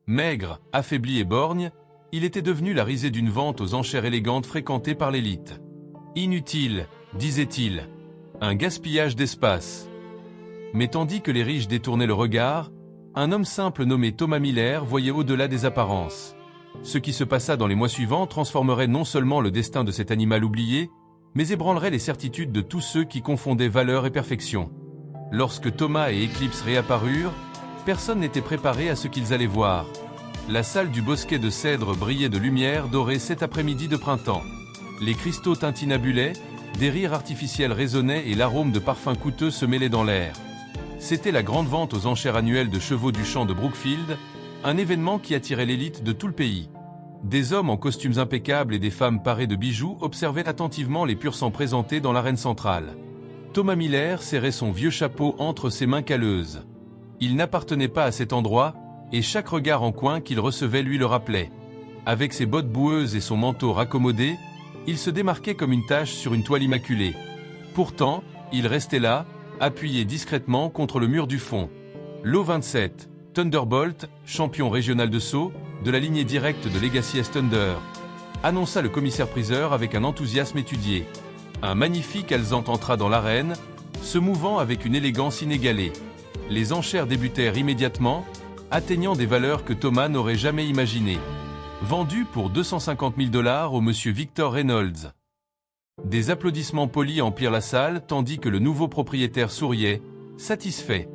Maigre, affaibli et borgne, il était devenu la risée d'une vente aux enchères élégantes fréquentée par l'élite. Inutile, disait-il. Un gaspillage d'espace. Mais tandis que les riches détournaient le regard, un homme simple nommé Thomas Miller voyait au-delà des apparences. Ce qui se passa dans les mois suivants transformerait non seulement le destin de cet animal oublié, mais ébranlerait les certitudes de tous ceux qui confondaient valeur et perfection. Lorsque Thomas et Eclipse réapparurent, personne n'était préparé à ce qu'ils allaient voir. La salle du bosquet de cèdres brillait de lumière dorée cet après-midi de printemps. Les cristaux tintinabulaient, des rires artificiels résonnaient et l'arôme de parfums coûteux se mêlait dans l'air. C'était la grande vente aux enchères annuelles de chevaux du champ de Brookfield, un événement qui attirait l'élite de tout le pays. Des hommes en costumes impeccables et des femmes parées de bijoux observaient attentivement les pur-sangs présentés dans l'arène centrale. Thomas Miller serrait son vieux chapeau entre ses mains calleuses. Il n'appartenait pas à cet endroit, et chaque regard en coin qu'il recevait lui le rappelait. Avec ses bottes boueuses et son manteau raccommodé, il se démarquait comme une tache sur une toile immaculée. Pourtant, il restait là, appuyé discrètement contre le mur du fond. L'O27, Thunderbolt, champion régional de saut, de la lignée directe de Legacy S Thunder, annonça le commissaire-priseur avec un enthousiasme étudié. Un magnifique alezan entra dans l'arène, se mouvant avec une élégance inégalée. Les enchères débutèrent immédiatement, atteignant des valeurs que Thomas n'aurait jamais imaginées. Vendu pour 250 000 $ au monsieur Victor Reynolds. Des applaudissements polis emplirent la salle tandis que le nouveau propriétaire souriait, satisfait.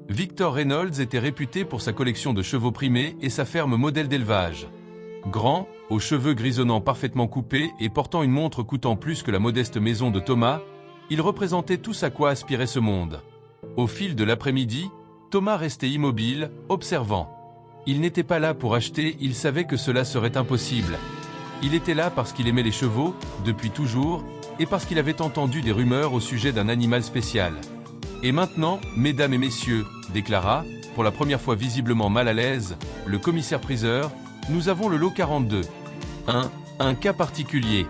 Victor Reynolds était réputé pour sa collection de chevaux primés et sa ferme modèle d'élevage. Grand, aux cheveux grisonnants parfaitement coupés et portant une montre coûtant plus que la modeste maison de Thomas, il représentait tout à quoi aspirait ce monde. Au fil de l'après-midi, Thomas restait immobile, observant. Il n'était pas là pour acheter, il savait que cela serait impossible. Il était là parce qu'il aimait les chevaux, depuis toujours, et parce qu'il avait entendu des rumeurs au sujet d'un animal spécial. Et maintenant, mesdames et messieurs, déclara, pour la première fois visiblement mal à l'aise, le commissaire-priseur, nous avons le lot 42. Un cas particulier.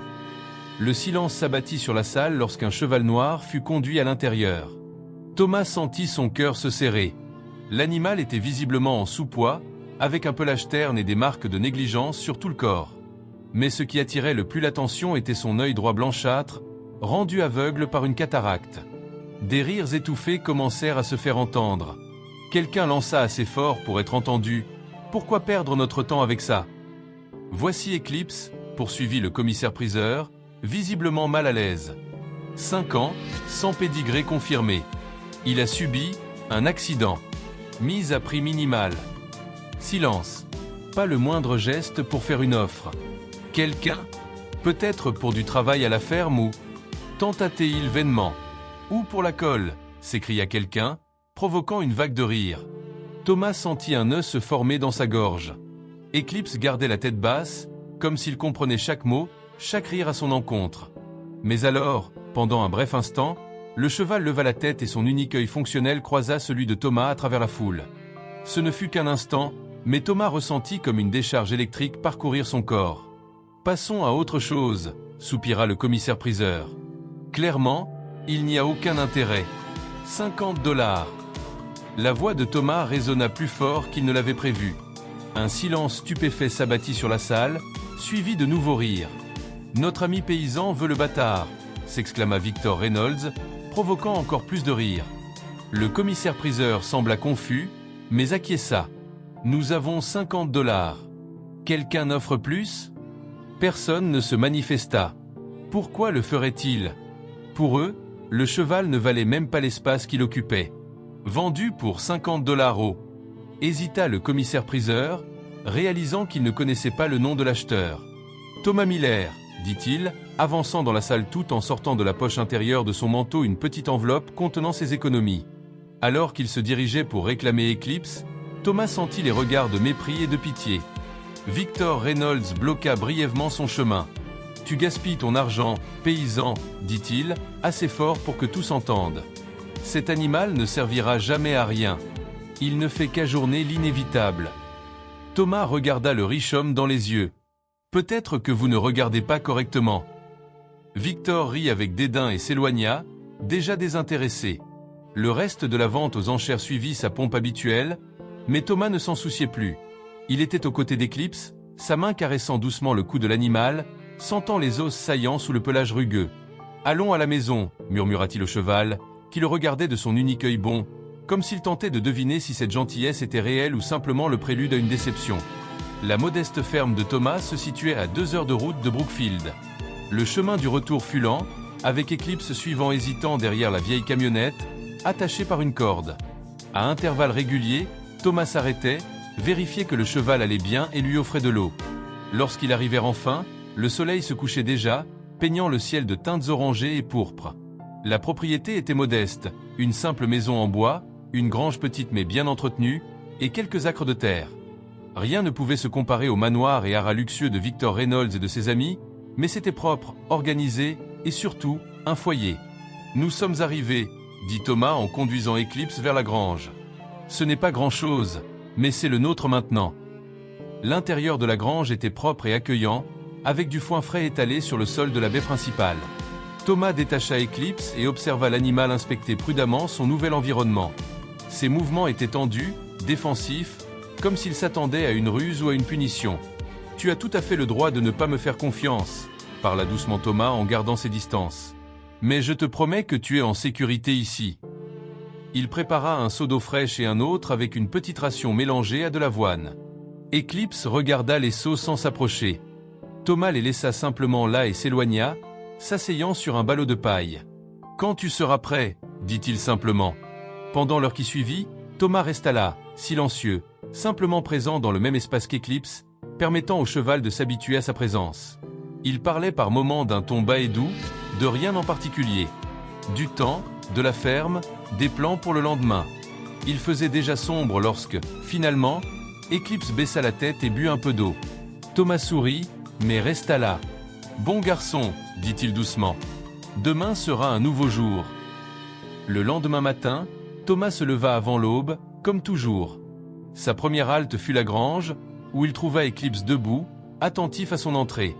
Le silence s'abattit sur la salle lorsqu'un cheval noir fut conduit à l'intérieur. Thomas sentit son cœur se serrer. L'animal était visiblement en sous-poids, avec un pelage terne et des marques de négligence sur tout le corps. Mais ce qui attirait le plus l'attention était son œil droit blanchâtre, rendu aveugle par une cataracte. Des rires étouffés commencèrent à se faire entendre. Quelqu'un lança assez fort pour être entendu. « Pourquoi perdre notre temps avec ça ?» Voici Eclipse, poursuivit le commissaire-priseur, visiblement mal à l'aise. 5 ans, sans pédigré confirmé. Il a subi un accident. Mise à prix minimal. Silence. Pas le moindre geste pour faire une offre. Quelqu'un? Peut-être pour du travail à la ferme ou... Tenta-t-il vainement? Ou pour la colle? S'écria quelqu'un, provoquant une vague de rire. Thomas sentit un nœud se former dans sa gorge. Eclipse gardait la tête basse, comme s'il comprenait chaque mot, chaque rire à son encontre. Mais alors, pendant un bref instant, le cheval leva la tête et son unique œil fonctionnel croisa celui de Thomas à travers la foule. Ce ne fut qu'un instant, mais Thomas ressentit comme une décharge électrique parcourir son corps. « Passons à autre chose », soupira le commissaire-priseur. Clairement, il n'y a aucun intérêt. 50 $. La voix de Thomas résonna plus fort qu'il ne l'avait prévu. Un silence stupéfait s'abattit sur la salle, suivi de nouveaux rires. « Notre ami paysan veut le bâtard !» s'exclama Victor Reynolds, provoquant encore plus de rires. Le commissaire-priseur sembla confus, mais acquiesça. « Nous avons 50 $. Quelqu'un n'offre plus ?» Personne ne se manifesta. Pourquoi le ferait-il? Pour eux, le cheval ne valait même pas l'espace qu'il occupait. Vendu pour 50 $ au... Hésita le commissaire-priseur, réalisant qu'il ne connaissait pas le nom de l'acheteur. Thomas Miller, dit-il, avançant dans la salle tout en sortant de la poche intérieure de son manteau une petite enveloppe contenant ses économies. Alors qu'il se dirigeait pour réclamer Eclipse, Thomas sentit les regards de mépris et de pitié. Victor Reynolds bloqua brièvement son chemin. « Tu gaspilles ton argent, paysan, dit-il, assez fort pour que tous entendent. Cet animal ne servira jamais à rien. Il ne fait qu'ajourner l'inévitable. » Thomas regarda le riche homme dans les yeux. « Peut-être que vous ne regardez pas correctement. » Victor rit avec dédain et s'éloigna, déjà désintéressé. Le reste de la vente aux enchères suivit sa pompe habituelle, mais Thomas ne s'en souciait plus. Il était aux côtés d'Eclipse, sa main caressant doucement le cou de l'animal, sentant les os saillants sous le pelage rugueux. « Allons à la maison » murmura-t-il au cheval, qui le regardait de son unique œil bon, comme s'il tentait de deviner si cette gentillesse était réelle ou simplement le prélude à une déception. La modeste ferme de Thomas se situait à 2 heures de route de Brookfield. Le chemin du retour fut lent, avec Eclipse suivant hésitant derrière la vieille camionnette, attachée par une corde. À intervalles réguliers, Thomas s'arrêtait, vérifiait que le cheval allait bien et lui offrait de l'eau. Lorsqu'ils arrivèrent enfin, le soleil se couchait déjà, peignant le ciel de teintes orangées et pourpres. La propriété était modeste, une simple maison en bois, une grange petite mais bien entretenue, et quelques acres de terre. Rien ne pouvait se comparer au manoir et haras luxueux de Victor Reynolds et de ses amis, mais c'était propre, organisé, et surtout, un foyer. « Nous sommes arrivés », dit Thomas en conduisant Eclipse vers la grange. « Ce n'est pas grand-chose, mais c'est le nôtre maintenant. » L'intérieur de la grange était propre et accueillant, avec du foin frais étalé sur le sol de la baie principale. Thomas détacha Eclipse et observa l'animal inspecter prudemment son nouvel environnement. Ses mouvements étaient tendus, défensifs, comme s'il s'attendait à une ruse ou à une punition. « Tu as tout à fait le droit de ne pas me faire confiance », parla doucement Thomas en gardant ses distances. « Mais je te promets que tu es en sécurité ici. » Il prépara un seau d'eau fraîche et un autre avec une petite ration mélangée à de l'avoine. Eclipse regarda les seaux sans s'approcher. Thomas les laissa simplement là et s'éloigna, s'asseyant sur un ballot de paille. « Quand tu seras prêt, » dit-il simplement. Pendant l'heure qui suivit, Thomas resta là, silencieux, simplement présent dans le même espace qu'Eclipse, permettant au cheval de s'habituer à sa présence. Il parlait par moments d'un ton bas et doux, de rien en particulier. Du temps, de la ferme, des plans pour le lendemain. Il faisait déjà sombre lorsque, finalement, Eclipse baissa la tête et but un peu d'eau. Thomas sourit, mais resta là. « Bon garçon, » dit-il doucement. « Demain sera un nouveau jour. » Le lendemain matin, Thomas se leva avant l'aube, comme toujours. Sa première halte fut la grange, où il trouva Eclipse debout, attentif à son entrée.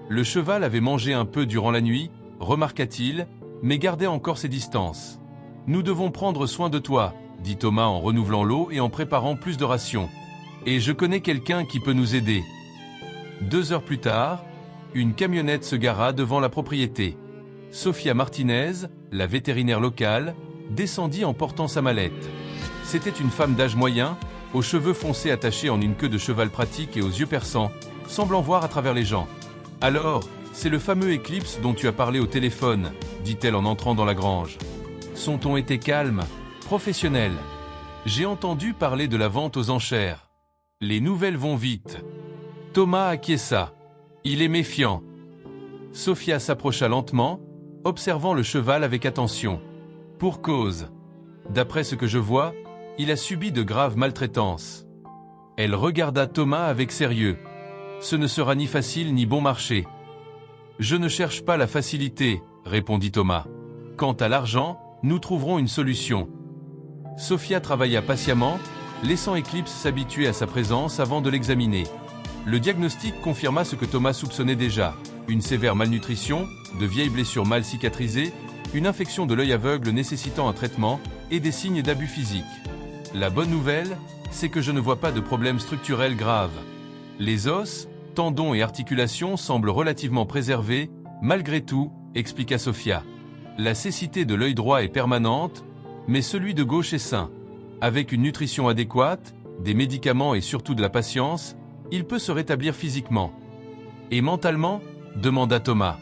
Le cheval avait mangé un peu durant la nuit, remarqua-t-il, mais gardait encore ses distances. « Nous devons prendre soin de toi, » dit Thomas en renouvelant l'eau et en préparant plus de rations. « Et je connais quelqu'un qui peut nous aider. » 2 heures plus tard, une camionnette se gara devant la propriété. Sofia Martinez, la vétérinaire locale, descendit en portant sa mallette. C'était une femme d'âge moyen, aux cheveux foncés attachés en une queue de cheval pratique et aux yeux perçants, semblant voir à travers les gens. « Alors, c'est le fameux Eclipse dont tu as parlé au téléphone, » dit-elle en entrant dans la grange. Son ton était calme, professionnel. « J'ai entendu parler de la vente aux enchères. Les nouvelles vont vite. » Thomas acquiesça. Il est méfiant. Sofia s'approcha lentement, observant le cheval avec attention. Pour cause. D'après ce que je vois, il a subi de graves maltraitances. Elle regarda Thomas avec sérieux. Ce ne sera ni facile ni bon marché. Je ne cherche pas la facilité, répondit Thomas. Quant à l'argent, nous trouverons une solution. Sofia travailla patiemment, laissant Eclipse s'habituer à sa présence avant de l'examiner. Le diagnostic confirma ce que Thomas soupçonnait déjà. Une sévère malnutrition, de vieilles blessures mal cicatrisées, une infection de l'œil aveugle nécessitant un traitement et des signes d'abus physiques. La bonne nouvelle, c'est que je ne vois pas de problème structurel grave. Les os, tendons et articulations semblent relativement préservés, malgré tout, expliqua Sofia. La cécité de l'œil droit est permanente, mais celui de gauche est sain. Avec une nutrition adéquate, des médicaments et surtout de la patience, il peut se rétablir physiquement. Et mentalement ? Demanda Thomas.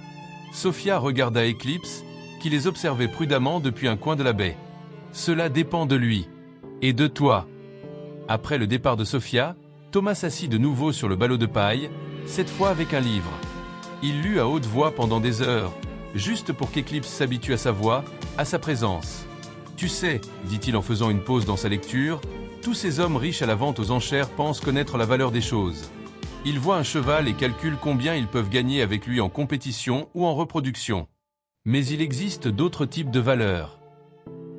Sofia regarda Eclipse, qui les observait prudemment depuis un coin de la baie. Cela dépend de lui. Et de toi. Après le départ de Sofia, Thomas s'assit de nouveau sur le ballot de paille, cette fois avec un livre. Il lut à haute voix pendant des heures, juste pour qu'Eclipse s'habitue à sa voix, à sa présence. « Tu sais, dit-il en faisant une pause dans sa lecture, tous ces hommes riches à la vente aux enchères pensent connaître la valeur des choses. Ils voient un cheval et calculent combien ils peuvent gagner avec lui en compétition ou en reproduction. Mais il existe d'autres types de valeurs. »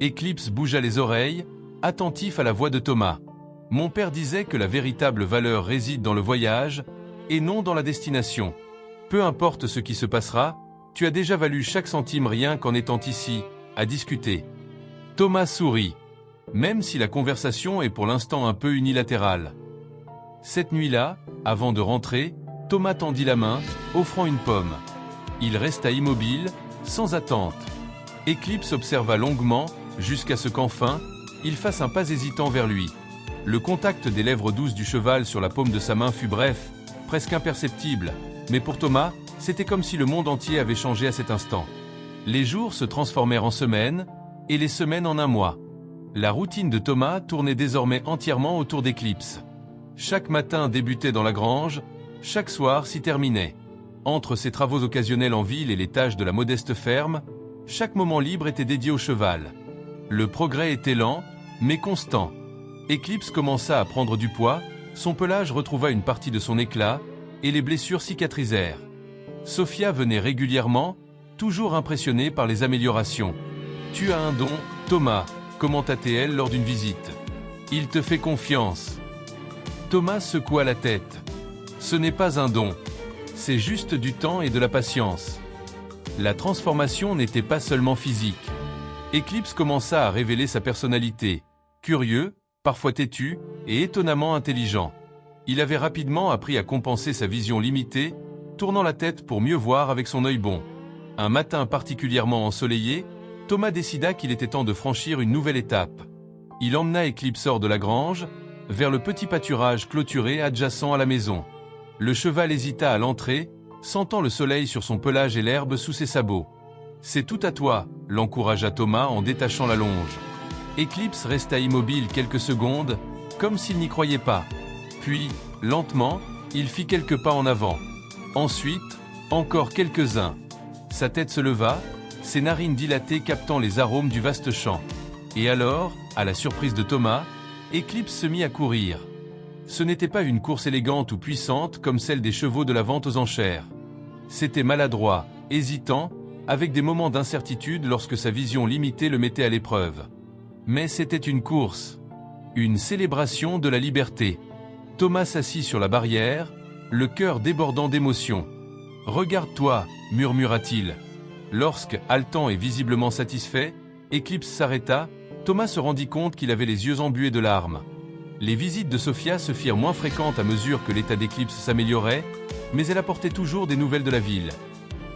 Eclipse bougea les oreilles, attentif à la voix de Thomas. « Mon père disait que la véritable valeur réside dans le voyage, et non dans la destination. Peu importe ce qui se passera, tu as déjà valu chaque centime rien qu'en étant ici, à discuter. » Thomas sourit, même si la conversation est pour l'instant un peu unilatérale. Cette nuit-là, avant de rentrer, Thomas tendit la main, offrant une pomme. Il resta immobile, sans attente. Eclipse observa longuement, jusqu'à ce qu'enfin, il fasse un pas hésitant vers lui. Le contact des lèvres douces du cheval sur la paume de sa main fut bref, presque imperceptible, mais pour Thomas, c'était comme si le monde entier avait changé à cet instant. Les jours se transformèrent en semaines, et les semaines en un mois. La routine de Thomas tournait désormais entièrement autour d'Eclipse. Chaque matin débutait dans la grange, chaque soir s'y terminait. Entre ses travaux occasionnels en ville et les tâches de la modeste ferme, chaque moment libre était dédié au cheval. Le progrès était lent, mais constant. Eclipse commença à prendre du poids, son pelage retrouva une partie de son éclat, et les blessures cicatrisèrent. Sophia venait régulièrement, toujours impressionnée par les améliorations. « Tu as un don, Thomas », commenta-t-elle lors d'une visite. « Il te fait confiance. » Thomas secoua la tête. « Ce n'est pas un don. C'est juste du temps et de la patience. » La transformation n'était pas seulement physique. Eclipse commença à révéler sa personnalité. Curieux, parfois têtu, et étonnamment intelligent. Il avait rapidement appris à compenser sa vision limitée, tournant la tête pour mieux voir avec son œil bon. Un matin particulièrement ensoleillé, Thomas décida qu'il était temps de franchir une nouvelle étape. Il emmena Eclipse hors de la grange, vers le petit pâturage clôturé adjacent à la maison. Le cheval hésita à l'entrée, sentant le soleil sur son pelage et l'herbe sous ses sabots. « C'est tout à toi », l'encouragea Thomas en détachant la longe. Eclipse resta immobile quelques secondes, comme s'il n'y croyait pas. Puis, lentement, il fit quelques pas en avant. Ensuite, encore quelques-uns. Sa tête se leva, ses narines dilatées captant les arômes du vaste champ. Et alors, à la surprise de Thomas, Eclipse se mit à courir. Ce n'était pas une course élégante ou puissante comme celle des chevaux de la vente aux enchères. C'était maladroit, hésitant, avec des moments d'incertitude lorsque sa vision limitée le mettait à l'épreuve. Mais c'était une course, une célébration de la liberté. Thomas s'assit sur la barrière, le cœur débordant d'émotion. « Regarde-toi » murmura-t-il. Lorsque, haletant et visiblement satisfait, Eclipse s'arrêta, Thomas se rendit compte qu'il avait les yeux embués de larmes. Les visites de Sophia se firent moins fréquentes à mesure que l'état d'Eclipse s'améliorait, mais elle apportait toujours des nouvelles de la ville.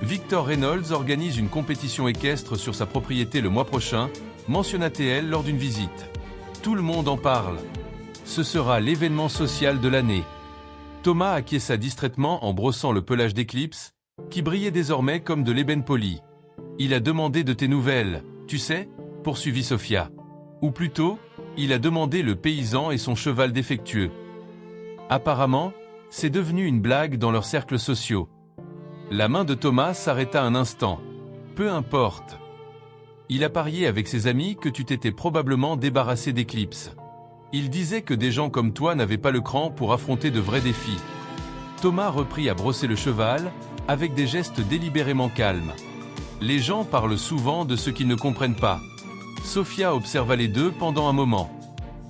Victor Reynolds organise une compétition équestre sur sa propriété le mois prochain, mentionna-t-elle lors d'une visite. Tout le monde en parle. Ce sera l'événement social de l'année. Thomas acquiesça distraitement en brossant le pelage d'Eclipse, qui brillait désormais comme de l'ébène poli. Il a demandé de tes nouvelles, tu sais, poursuivit Sophia. Ou plutôt, il a demandé le paysan et son cheval défectueux. Apparemment, c'est devenu une blague dans leurs cercles sociaux. La main de Thomas s'arrêta un instant. Peu importe. Il a parié avec ses amis que tu t'étais probablement débarrassé d'Eclipse. Il disait que des gens comme toi n'avaient pas le cran pour affronter de vrais défis. Thomas reprit à brosser le cheval, avec des gestes délibérément calmes. Les gens parlent souvent de ce qu'ils ne comprennent pas. Sophia observa les deux pendant un moment.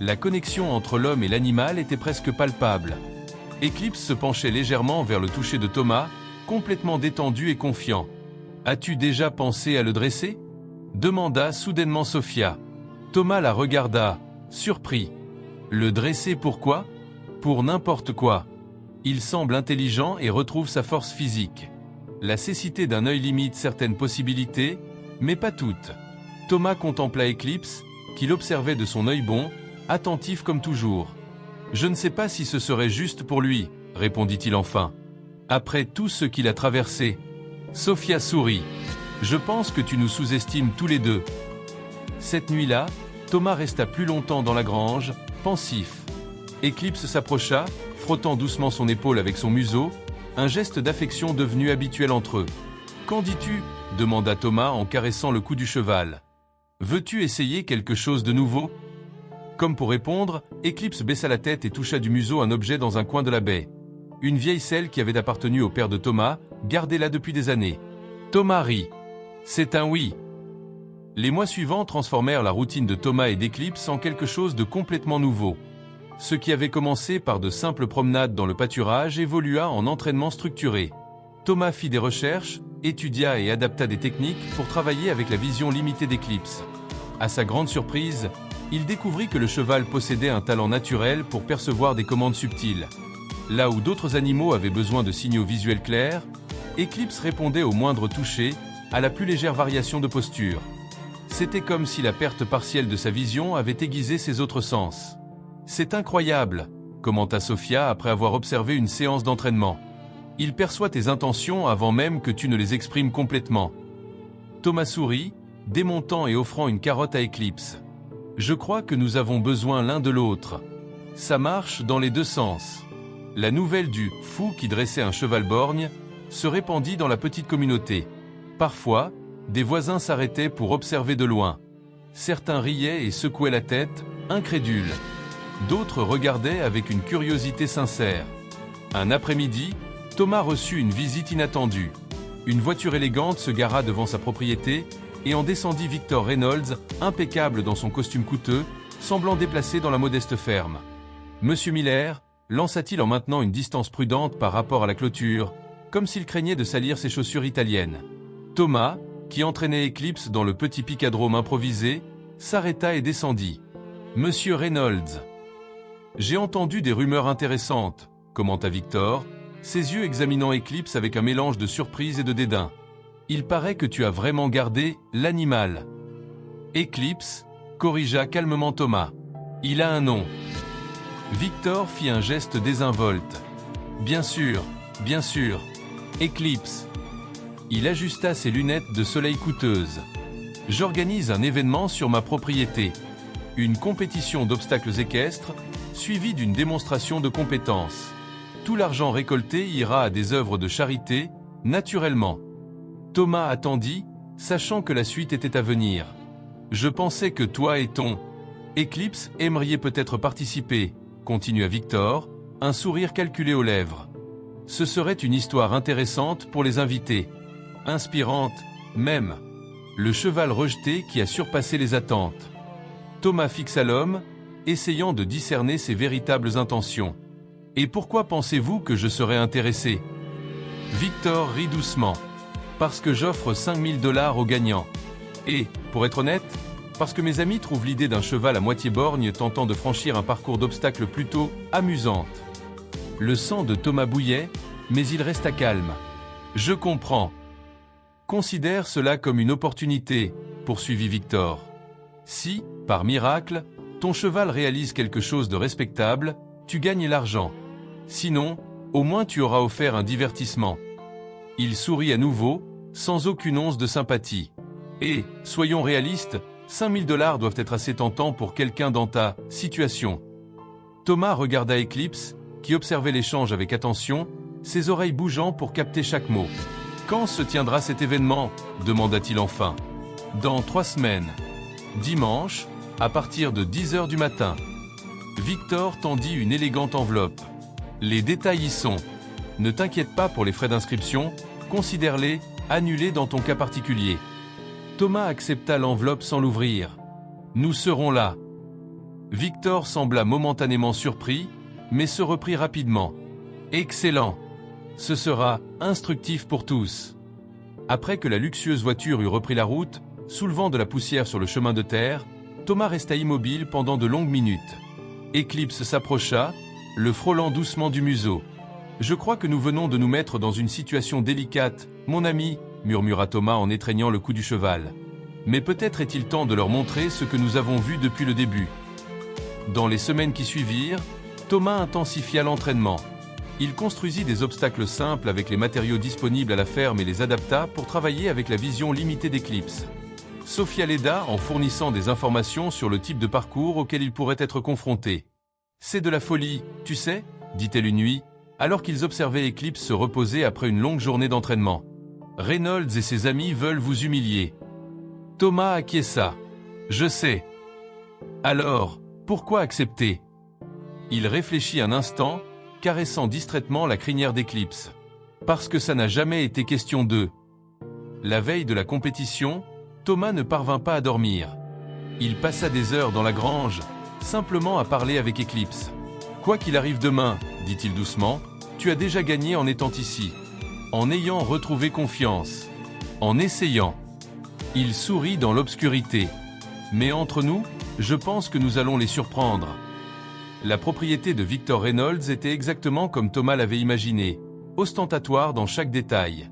La connexion entre l'homme et l'animal était presque palpable. Eclipse se penchait légèrement vers le toucher de Thomas, complètement détendu et confiant. « As-tu déjà pensé à le dresser » demanda soudainement Sophia. Thomas la regarda, surpris. « Le dresser pourquoi ?»« Pour n'importe quoi. Il semble intelligent et retrouve sa force physique. La cécité d'un œil limite certaines possibilités, mais pas toutes. » Thomas contempla Eclipse, qu'il observait de son œil bon, attentif comme toujours. « Je ne sais pas si ce serait juste pour lui, » répondit-il enfin. « Après tout ce qu'il a traversé. » Sophia sourit. « Je pense que tu nous sous-estimes tous les deux. » Cette nuit-là, Thomas resta plus longtemps dans la grange, pensif. Eclipse s'approcha, frottant doucement son épaule avec son museau, un geste d'affection devenu habituel entre eux. « Qu'en dis-tu » demanda Thomas en caressant le cou du cheval. « Veux-tu essayer quelque chose de nouveau ?» Comme pour répondre, Eclipse baissa la tête et toucha du museau un objet dans un coin de la baie. Une vieille selle qui avait appartenu au père de Thomas, gardée là depuis des années. Thomas rit. « C'est un oui !» Les mois suivants transformèrent la routine de Thomas et d'Eclipse en quelque chose de complètement nouveau. Ce qui avait commencé par de simples promenades dans le pâturage évolua en entraînement structuré. Thomas fit des recherches, étudia et adapta des techniques pour travailler avec la vision limitée d'Eclipse. À sa grande surprise, il découvrit que le cheval possédait un talent naturel pour percevoir des commandes subtiles. Là où d'autres animaux avaient besoin de signaux visuels clairs, Eclipse répondait au moindre toucher, à la plus légère variation de posture. C'était comme si la perte partielle de sa vision avait aiguisé ses autres sens. « C'est incroyable », commenta Sophia après avoir observé une séance d'entraînement. « Il perçoit tes intentions avant même que tu ne les exprimes complètement. » Thomas sourit, démontant et offrant une carotte à Eclipse. « Je crois que nous avons besoin l'un de l'autre. Ça marche dans les deux sens. » La nouvelle du « fou qui dressait un cheval borgne » se répandit dans la petite communauté. Parfois, des voisins s'arrêtaient pour observer de loin. Certains riaient et secouaient la tête, incrédules. D'autres regardaient avec une curiosité sincère. Un après-midi, Thomas reçut une visite inattendue. Une voiture élégante se gara devant sa propriété et en descendit Victor Reynolds, impeccable dans son costume coûteux, semblant déplacé dans la modeste ferme. « Monsieur Miller » lança-t-il en maintenant une distance prudente par rapport à la clôture, comme s'il craignait de salir ses chaussures italiennes. Thomas, qui entraînait Eclipse dans le petit picadrome improvisé, s'arrêta et descendit. « Monsieur Reynolds. »« J'ai entendu des rumeurs intéressantes, » commenta Victor, ses yeux examinant Eclipse avec un mélange de surprise et de dédain. « Il paraît que tu as vraiment gardé l'animal. » Eclipse, corrigea calmement Thomas. « Il a un nom. » Victor fit un geste désinvolte. « Bien sûr, bien sûr. Eclipse. » Il ajusta ses lunettes de soleil coûteuses. « J'organise un événement sur ma propriété. Une compétition d'obstacles équestres, suivie d'une démonstration de compétences. Tout l'argent récolté ira à des œuvres de charité, naturellement. » Thomas attendit, sachant que la suite était à venir. « Je pensais que toi et ton Eclipse aimeriez peut-être participer, » continua Victor, un sourire calculé aux lèvres. « Ce serait une histoire intéressante pour les invités. Inspirante, même. Le cheval rejeté qui a surpassé les attentes. » Thomas fixa l'homme, essayant de discerner ses véritables intentions. « Et pourquoi pensez-vous que je serais intéressé ?» Victor rit doucement. « Parce que j'offre 5 000 $ aux gagnants. Et, pour être honnête, parce que mes amis trouvent l'idée d'un cheval à moitié borgne tentant de franchir un parcours d'obstacles plutôt amusante. » Le sang de Thomas bouillait, mais il resta calme. « Je comprends. Considère cela comme une opportunité, » poursuivit Victor. « Si, par miracle, ton cheval réalise quelque chose de respectable, tu gagnes l'argent. Sinon, au moins tu auras offert un divertissement. » Il sourit à nouveau, sans aucune once de sympathie. « Et, soyons réalistes, 5 000 $ doivent être assez tentants pour quelqu'un dans ta situation. » Thomas regarda Eclipse, qui observait l'échange avec attention, ses oreilles bougeant pour capter chaque mot. « Quand se tiendra cet événement ?» demanda-t-il enfin. « Dans 3 semaines. Dimanche, à partir de 10 h du matin. » Victor tendit une élégante enveloppe. « Les détails y sont. Ne t'inquiète pas pour les frais d'inscription, considère-les annulés dans ton cas particulier. » Thomas accepta l'enveloppe sans l'ouvrir. « Nous serons là. » Victor sembla momentanément surpris, mais se reprit rapidement. « Excellent. Ce sera instructif pour tous. » Après que la luxueuse voiture eut repris la route, soulevant de la poussière sur le chemin de terre, Thomas resta immobile pendant de longues minutes. Eclipse s'approcha, le frôlant doucement du museau. « Je crois que nous venons de nous mettre dans une situation délicate, mon ami, » murmura Thomas en étreignant le cou du cheval. « Mais peut-être est-il temps de leur montrer ce que nous avons vu depuis le début. » Dans les semaines qui suivirent, Thomas intensifia l'entraînement. Il construisit des obstacles simples avec les matériaux disponibles à la ferme et les adapta pour travailler avec la vision limitée d'Eclipse. Sophia l'aida en fournissant des informations sur le type de parcours auquel il pourrait être confronté. « C'est de la folie, tu sais » dit-elle une nuit, alors qu'ils observaient Eclipse se reposer après une longue journée d'entraînement. « Reynolds et ses amis veulent vous humilier. » Thomas acquiesça. « Je sais. » Alors, pourquoi accepter ? Il réfléchit un instant, caressant distraitement la crinière d'Eclipse. « Parce que ça n'a jamais été question d'eux. » La veille de la compétition, Thomas ne parvint pas à dormir. Il passa des heures dans la grange, simplement à parler avec Eclipse. « Quoi qu'il arrive demain, dit-il doucement, tu as déjà gagné en étant ici. En ayant retrouvé confiance. En essayant. » Il sourit dans l'obscurité. « Mais entre nous, je pense que nous allons les surprendre. » La propriété de Victor Reynolds était exactement comme Thomas l'avait imaginé, ostentatoire dans chaque détail.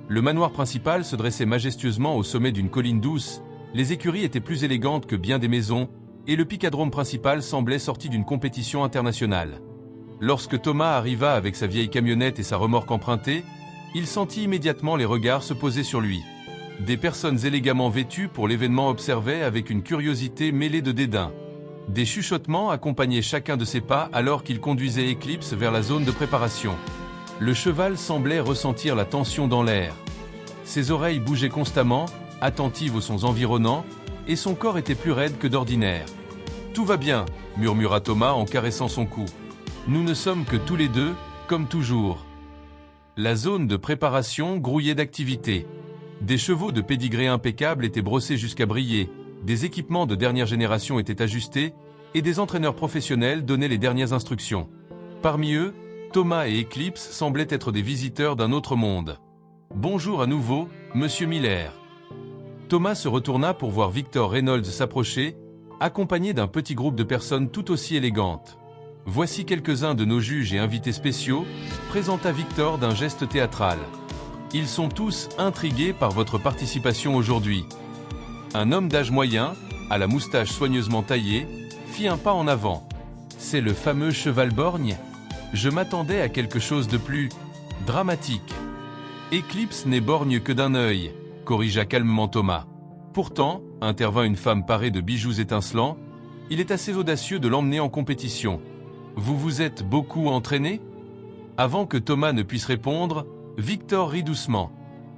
Le manoir principal se dressait majestueusement au sommet d'une colline douce, les écuries étaient plus élégantes que bien des maisons, et le piccadrome principal semblait sorti d'une compétition internationale. Lorsque Thomas arriva avec sa vieille camionnette et sa remorque empruntée, il sentit immédiatement les regards se poser sur lui. Des personnes élégamment vêtues pour l'événement observaient avec une curiosité mêlée de dédain. Des chuchotements accompagnaient chacun de ses pas alors qu'il conduisait Eclipse vers la zone de préparation. Le cheval semblait ressentir la tension dans l'air. Ses oreilles bougeaient constamment, attentives aux sons environnants, et son corps était plus raide que d'ordinaire. « Tout va bien », murmura Thomas en caressant son cou. « Nous ne sommes que tous les deux, comme toujours. » La zone de préparation grouillait d'activité. Des chevaux de pédigré impeccable étaient brossés jusqu'à briller, des équipements de dernière génération étaient ajustés, et des entraîneurs professionnels donnaient les dernières instructions. Parmi eux, Thomas et Eclipse semblaient être des visiteurs d'un autre monde. « Bonjour à nouveau, Monsieur Miller. » Thomas se retourna pour voir Victor Reynolds s'approcher, accompagné d'un petit groupe de personnes tout aussi élégantes. « Voici quelques-uns de nos juges et invités spéciaux », présenta Victor d'un geste théâtral. « Ils sont tous intrigués par votre participation aujourd'hui. » Un homme d'âge moyen, à la moustache soigneusement taillée, fit un pas en avant. « C'est le fameux cheval borgne ? Je m'attendais à quelque chose de plus dramatique. » « Eclipse n'est borgne que d'un œil, » corrigea calmement Thomas. « Pourtant, intervint une femme parée de bijoux étincelants, il est assez audacieux de l'emmener en compétition. Vous vous êtes beaucoup entraîné ?» Avant que Thomas ne puisse répondre, Victor rit doucement.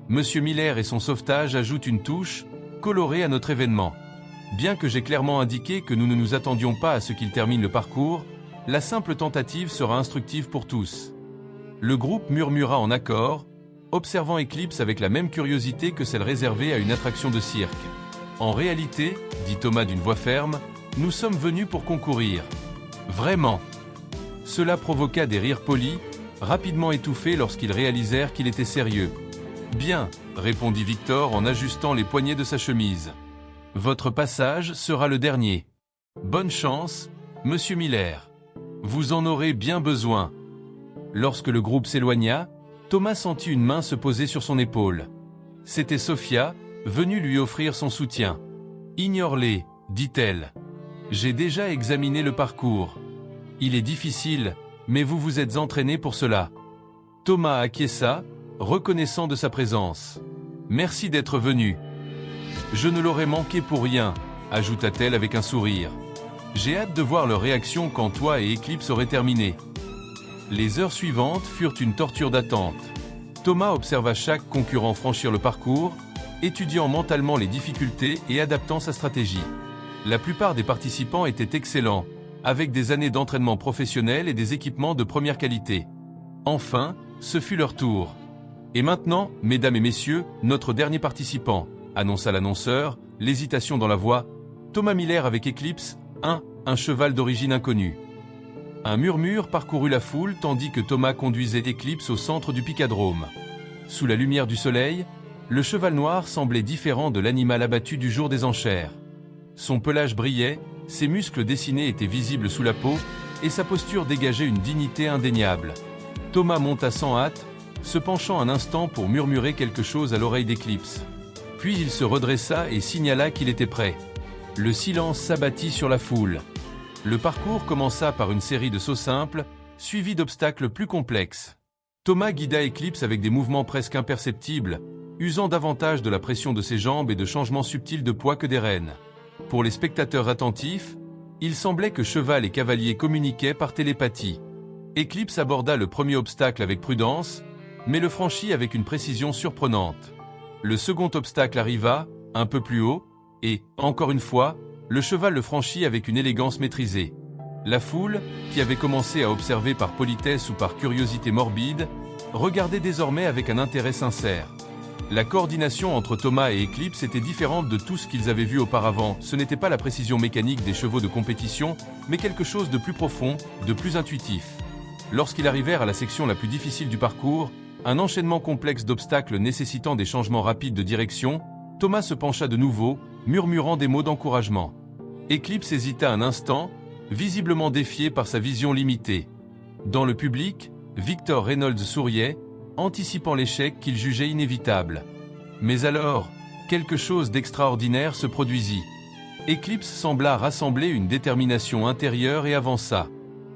Monsieur Miller et son sauvetage ajoutent une touche colorée à notre événement. Bien que j'ai clairement indiqué que nous ne nous attendions pas à ce qu'il termine le parcours, la simple tentative sera instructive pour tous. Le groupe murmura en accord, observant Eclipse avec la même curiosité que celle réservée à une attraction de cirque. « En réalité, dit Thomas d'une voix ferme, nous sommes venus pour concourir. Vraiment !» Cela provoqua des rires polis, rapidement étouffés lorsqu'ils réalisèrent qu'il était sérieux. « Bien, répondit Victor en ajustant les poignets de sa chemise. Votre passage sera le dernier. Bonne chance, Monsieur Miller. Vous en aurez bien besoin. » Lorsque le groupe s'éloigna, Thomas sentit une main se poser sur son épaule. C'était Sophia, venue lui offrir son soutien. « Ignore-les, dit-elle. J'ai déjà examiné le parcours. Il est difficile, mais vous vous êtes entraîné pour cela. » Thomas acquiesça, reconnaissant de sa présence. « Merci d'être venu. »« Je ne l'aurais manqué pour rien, » ajouta-t-elle avec un sourire. « J'ai hâte de voir leur réaction quand toi et Eclipse auraient terminé. » Les heures suivantes furent une torture d'attente. Thomas observa chaque concurrent franchir le parcours, étudiant mentalement les difficultés et adaptant sa stratégie. La plupart des participants étaient excellents, avec des années d'entraînement professionnel et des équipements de première qualité. Enfin, ce fut leur tour. « Et maintenant, mesdames et messieurs, notre dernier participant, » annonça l'annonceur, l'hésitation dans la voix. Thomas Miller avec Eclipse, un cheval d'origine inconnue. Un murmure parcourut la foule tandis que Thomas conduisait Eclipse au centre du piccadrome. Sous la lumière du soleil, le cheval noir semblait différent de l'animal abattu du jour des enchères. Son pelage brillait, ses muscles dessinés étaient visibles sous la peau, et sa posture dégageait une dignité indéniable. Thomas monta sans hâte, se penchant un instant pour murmurer quelque chose à l'oreille d'Eclipse. Puis il se redressa et signala qu'il était prêt. Le silence s'abattit sur la foule. Le parcours commença par une série de sauts simples, suivis d'obstacles plus complexes. Thomas guida Eclipse avec des mouvements presque imperceptibles, usant davantage de la pression de ses jambes et de changements subtils de poids que des rênes. Pour les spectateurs attentifs, il semblait que cheval et cavalier communiquaient par télépathie. Eclipse aborda le premier obstacle avec prudence, mais le franchit avec une précision surprenante. Le second obstacle arriva, un peu plus haut, et, encore une fois, le cheval le franchit avec une élégance maîtrisée. La foule, qui avait commencé à observer par politesse ou par curiosité morbide, regardait désormais avec un intérêt sincère. La coordination entre Thomas et Eclipse était différente de tout ce qu'ils avaient vu auparavant. Ce n'était pas la précision mécanique des chevaux de compétition, mais quelque chose de plus profond, de plus intuitif. Lorsqu'ils arrivèrent à la section la plus difficile du parcours, un enchaînement complexe d'obstacles nécessitant des changements rapides de direction, Thomas se pencha de nouveau, murmurant des mots d'encouragement. Eclipse hésita un instant, visiblement défié par sa vision limitée. Dans le public, Victor Reynolds souriait, anticipant l'échec qu'il jugeait inévitable. Mais alors, quelque chose d'extraordinaire se produisit. Eclipse sembla rassembler une détermination intérieure et avança.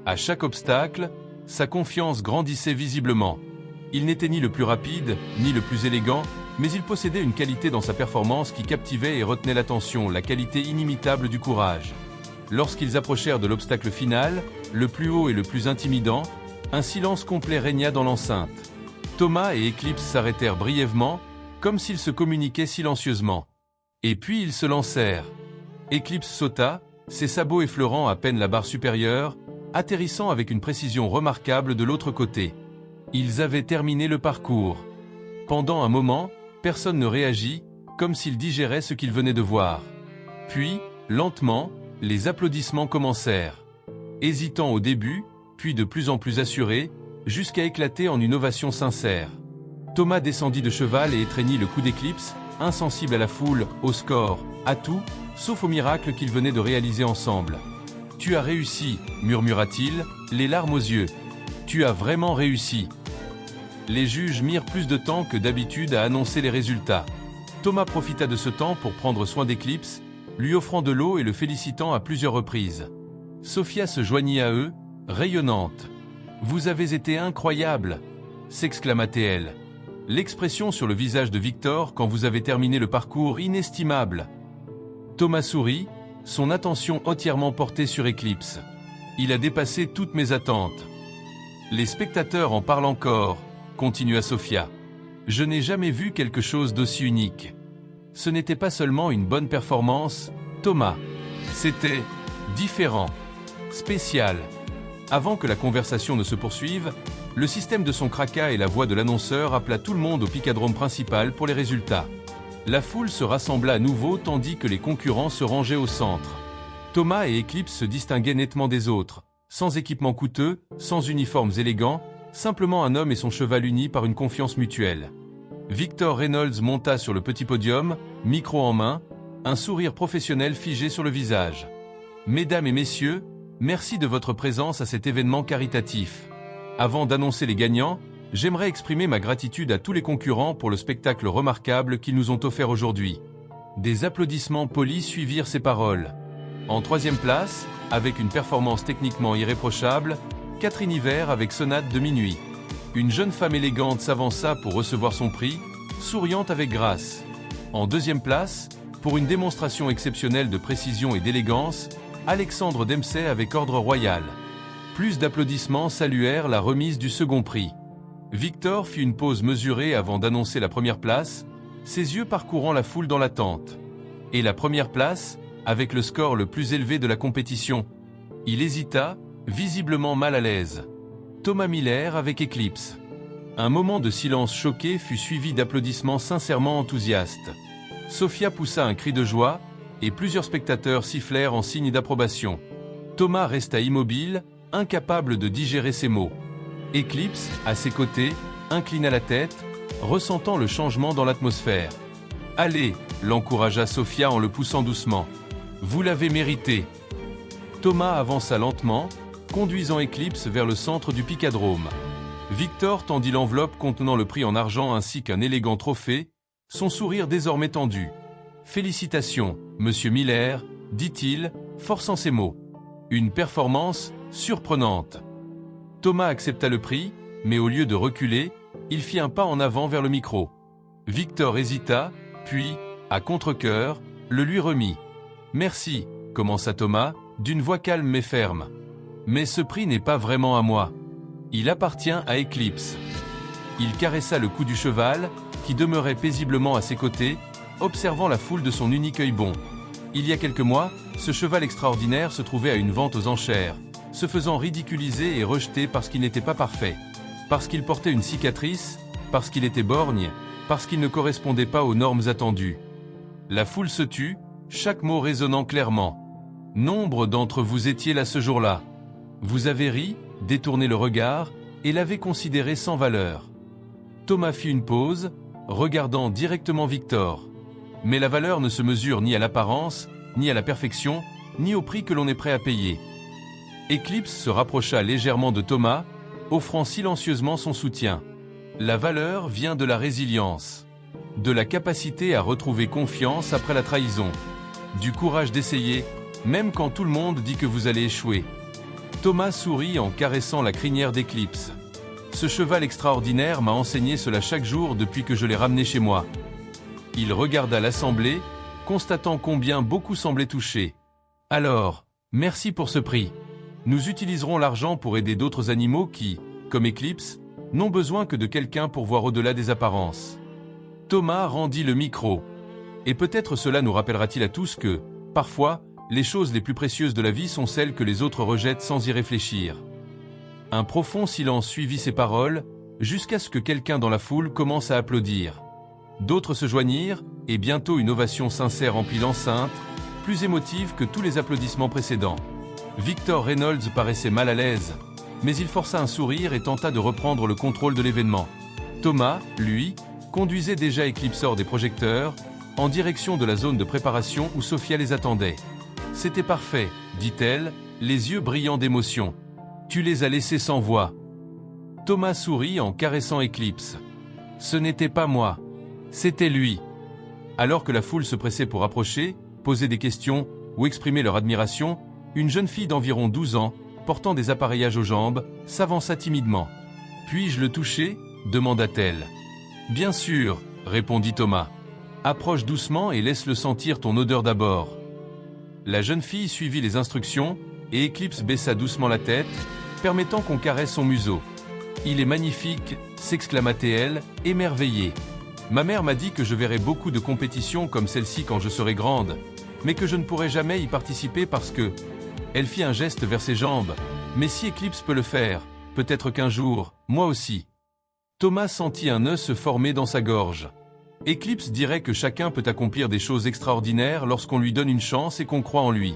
À chaque obstacle, sa confiance grandissait visiblement. Il n'était ni le plus rapide, ni le plus élégant, mais il possédait une qualité dans sa performance qui captivait et retenait l'attention, la qualité inimitable du courage. Lorsqu'ils approchèrent de l'obstacle final, le plus haut et le plus intimidant, un silence complet régna dans l'enceinte. Thomas et Eclipse s'arrêtèrent brièvement, comme s'ils se communiquaient silencieusement. Et puis ils se lancèrent. Eclipse sauta, ses sabots effleurant à peine la barre supérieure, atterrissant avec une précision remarquable de l'autre côté. Ils avaient terminé le parcours. Pendant un moment, personne ne réagit, comme s'ils digéraient ce qu'ils venaient de voir. Puis, lentement, les applaudissements commencèrent. Hésitant au début, puis de plus en plus assurés, jusqu'à éclater en une ovation sincère. Thomas descendit de cheval et étreignit le coup d'Eclipse, insensible à la foule, au score, à tout, sauf au miracle qu'ils venaient de réaliser ensemble. « Tu as réussi », murmura-t-il, les larmes aux yeux. « Tu as vraiment réussi ». Les juges mirent plus de temps que d'habitude à annoncer les résultats. Thomas profita de ce temps pour prendre soin d'Eclipse, lui offrant de l'eau et le félicitant à plusieurs reprises. Sophia se joignit à eux, rayonnante. « Vous avez été incroyable !» s'exclama-t-elle. L'expression sur le visage de Victor quand vous avez terminé le parcours inestimable. Thomas sourit, son attention entièrement portée sur Eclipse. Il a dépassé toutes mes attentes. Les spectateurs en parlent encore, continua Sophia. Je n'ai jamais vu quelque chose d'aussi unique. Ce n'était pas seulement une bonne performance, Thomas. C'était différent, spécial. Avant que la conversation ne se poursuive, le système de son cracas et la voix de l'annonceur appela tout le monde au piccadrome principal pour les résultats. La foule se rassembla à nouveau tandis que les concurrents se rangeaient au centre. Thomas et Eclipse se distinguaient nettement des autres, sans équipement coûteux, sans uniformes élégants, simplement un homme et son cheval unis par une confiance mutuelle. Victor Reynolds monta sur le petit podium, micro en main, un sourire professionnel figé sur le visage. « Mesdames et messieurs, merci de votre présence à cet événement caritatif. Avant d'annoncer les gagnants, j'aimerais exprimer ma gratitude à tous les concurrents pour le spectacle remarquable qu'ils nous ont offert aujourd'hui. » Des applaudissements polis suivirent ces paroles. En troisième place, avec une performance techniquement irréprochable, Catherine Hiver avec Sonate de minuit. Une jeune femme élégante s'avança pour recevoir son prix, souriante avec grâce. En deuxième place, pour une démonstration exceptionnelle de précision et d'élégance, Alexandre Dempsey avec ordre royal. Plus d'applaudissements saluèrent la remise du second prix. Victor fit une pause mesurée avant d'annoncer la première place, ses yeux parcourant la foule dans l'attente. Et la première place, avec le score le plus élevé de la compétition. Il hésita, visiblement mal à l'aise. Thomas Miller avec Eclipse. Un moment de silence choqué fut suivi d'applaudissements sincèrement enthousiastes. Sophia poussa un cri de joie, et plusieurs spectateurs sifflèrent en signe d'approbation. Thomas resta immobile, incapable de digérer ces mots. Eclipse, à ses côtés, inclina la tête, ressentant le changement dans l'atmosphère. « Allez !» l'encouragea Sophia en le poussant doucement. « Vous l'avez mérité !» Thomas avança lentement, conduisant Eclipse vers le centre du piccadrome. Victor tendit l'enveloppe contenant le prix en argent ainsi qu'un élégant trophée, son sourire désormais tendu. « Félicitations, Monsieur Miller », dit-il, forçant ses mots. « Une performance surprenante. » Thomas accepta le prix, mais au lieu de reculer, il fit un pas en avant vers le micro. Victor hésita, puis, à contre-cœur, le lui remit. « Merci », commença Thomas, d'une voix calme mais ferme. « Mais ce prix n'est pas vraiment à moi. Il appartient à Eclipse. » Il caressa le cou du cheval, qui demeurait paisiblement à ses côtés, observant la foule de son unique œil bon. Il y a quelques mois, ce cheval extraordinaire se trouvait à une vente aux enchères, se faisant ridiculiser et rejeter parce qu'il n'était pas parfait, parce qu'il portait une cicatrice, parce qu'il était borgne, parce qu'il ne correspondait pas aux normes attendues. La foule se tut, chaque mot résonnant clairement. Nombre d'entre vous étiez là ce jour-là. Vous avez ri, détourné le regard, et l'avez considéré sans valeur. Thomas fit une pause, regardant directement Victor. Mais la valeur ne se mesure ni à l'apparence, ni à la perfection, ni au prix que l'on est prêt à payer. Eclipse se rapprocha légèrement de Thomas, offrant silencieusement son soutien. La valeur vient de la résilience, de la capacité à retrouver confiance après la trahison, du courage d'essayer, même quand tout le monde dit que vous allez échouer. Thomas sourit en caressant la crinière d'Eclipse. Ce cheval extraordinaire m'a enseigné cela chaque jour depuis que je l'ai ramené chez moi. Il regarda l'assemblée, constatant combien beaucoup semblaient touchés. Alors, merci pour ce prix. Nous utiliserons l'argent pour aider d'autres animaux qui, comme Eclipse, n'ont besoin que de quelqu'un pour voir au-delà des apparences. Thomas rendit le micro. Et peut-être cela nous rappellera-t-il à tous que, parfois, les choses les plus précieuses de la vie sont celles que les autres rejettent sans y réfléchir. Un profond silence suivit ces paroles, jusqu'à ce que quelqu'un dans la foule commence à applaudir. D'autres se joignirent, et bientôt une ovation sincère emplit l'enceinte, plus émotive que tous les applaudissements précédents. Victor Reynolds paraissait mal à l'aise, mais il força un sourire et tenta de reprendre le contrôle de l'événement. Thomas, lui, conduisait déjà Eclipse hors des projecteurs, en direction de la zone de préparation où Sophia les attendait. « C'était parfait, dit-elle, les yeux brillants d'émotion. Tu les as laissés sans voix. » Thomas sourit en caressant Eclipse. « Ce n'était pas moi. C'était lui. » Alors que la foule se pressait pour approcher, poser des questions ou exprimer leur admiration, une jeune fille d'environ 12 ans, portant des appareillages aux jambes, s'avança timidement. « Puis-je le toucher ?» demanda-t-elle. « Bien sûr, » répondit Thomas. « Approche doucement et laisse-le sentir ton odeur d'abord. » La jeune fille suivit les instructions, et Eclipse baissa doucement la tête, permettant qu'on caresse son museau. « Il est magnifique !» s'exclama-t-elle, émerveillée. « Ma mère m'a dit que je verrais beaucoup de compétitions comme celle-ci quand je serai grande, mais que je ne pourrai jamais y participer parce que... » Elle fit un geste vers ses jambes. « Mais si Eclipse peut le faire, peut-être qu'un jour, moi aussi. » Thomas sentit un nœud se former dans sa gorge. Eclipse dirait que chacun peut accomplir des choses extraordinaires lorsqu'on lui donne une chance et qu'on croit en lui.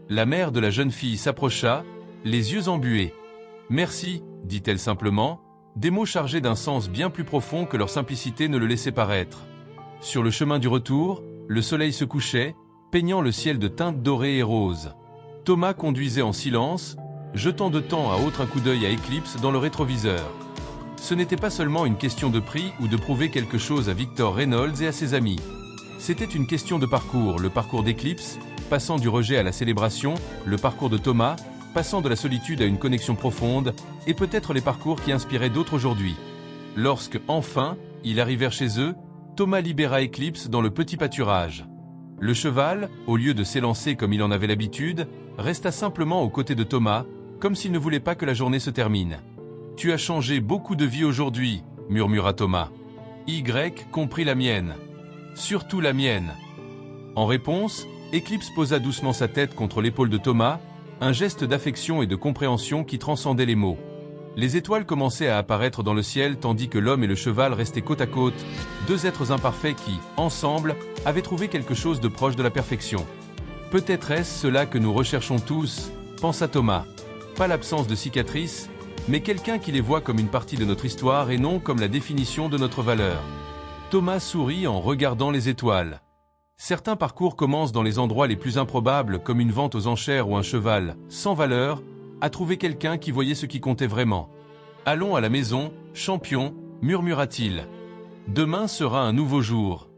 La mère de la jeune fille s'approcha, les yeux embués. « Merci, » dit-elle simplement, des mots chargés d'un sens bien plus profond que leur simplicité ne le laissait paraître. Sur le chemin du retour, le soleil se couchait, peignant le ciel de teintes dorées et roses. Thomas conduisait en silence, jetant de temps à autre un coup d'œil à Eclipse dans le rétroviseur. Ce n'était pas seulement une question de prix ou de prouver quelque chose à Victor Reynolds et à ses amis. C'était une question de parcours, le parcours d'Eclipse, passant du rejet à la célébration, le parcours de Thomas, passant de la solitude à une connexion profonde, et peut-être les parcours qui inspiraient d'autres aujourd'hui. Lorsque, enfin, ils arrivèrent chez eux, Thomas libéra Eclipse dans le petit pâturage. Le cheval, au lieu de s'élancer comme il en avait l'habitude, resta simplement aux côtés de Thomas, comme s'il ne voulait pas que la journée se termine. « Tu as changé beaucoup de vies aujourd'hui, » murmura Thomas. « Y compris la mienne. Surtout la mienne. » En réponse, Eclipse posa doucement sa tête contre l'épaule de Thomas, un geste d'affection et de compréhension qui transcendait les mots. Les étoiles commençaient à apparaître dans le ciel tandis que l'homme et le cheval restaient côte à côte, deux êtres imparfaits qui, ensemble, avaient trouvé quelque chose de proche de la perfection. « Peut-être est-ce cela que nous recherchons tous, » pensa Thomas. Pas l'absence de cicatrices, mais quelqu'un qui les voit comme une partie de notre histoire et non comme la définition de notre valeur. Thomas sourit en regardant les étoiles. Certains parcours commencent dans les endroits les plus improbables comme une vente aux enchères ou un cheval, sans valeur, à trouver quelqu'un qui voyait ce qui comptait vraiment. « Allons à la maison, champion, » murmura-t-il. « Demain sera un nouveau jour. »